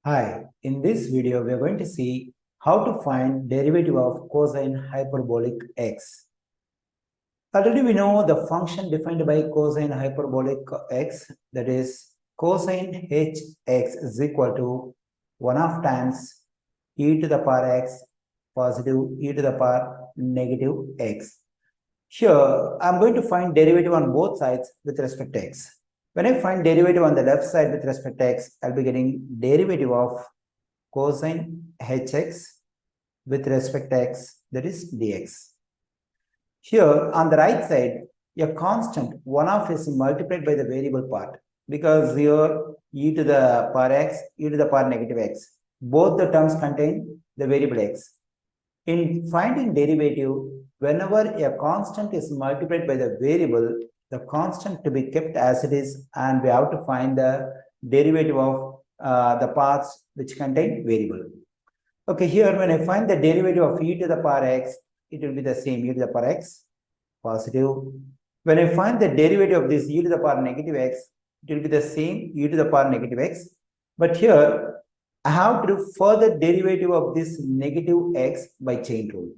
Hi, in this video, we are going to see how to find derivative of cosine hyperbolic x. Already we know the function defined by cosine hyperbolic x, that is cosine hx is equal to 1 half times e to the power x positive e to the power negative x. Here, I'm going to find derivative on both sides with respect to x. When I find derivative on the left side with respect to x, I'll be getting derivative of cosine hx with respect to x, that is dx. Here on the right side, a constant 1 of is multiplied by the variable part, because here e to the power x, e to the power negative x, both the terms contain the variable x. In finding derivative, whenever a constant is multiplied by the variable, the constant to be kept as it is, and we have to find the derivative of the parts which contain variable. Okay, here when I find the derivative of e to the power x, it will be the same e to the power x positive. When I find the derivative of this e to the power negative x, it will be the same e to the power negative x. But here I have to do further derivative of this negative x by chain rule.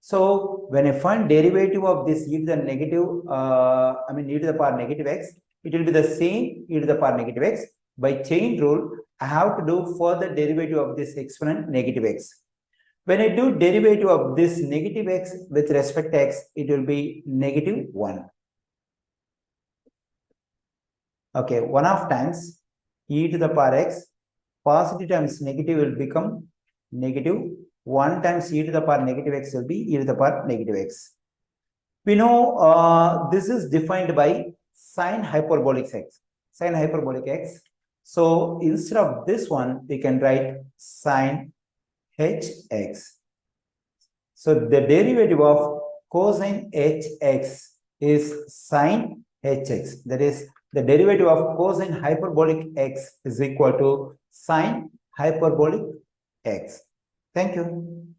So when I find derivative of this e to the negative, e to the power negative x, it will be the same e to the power negative x. By chain rule, I have to do further derivative of this exponent negative x. When I do derivative of this negative x with respect to x, it will be negative 1. Okay, 1 half times e to the power x, positive times negative will become negative. 1 times e to the power negative x will be e to the power negative x. We know this is defined by sine hyperbolic x. Sine hyperbolic x. So instead of this one, we can write sine hx. So the derivative of cosine hx is sine hx. That is, the derivative of cosine hyperbolic x is equal to sine hyperbolic x. Thank you.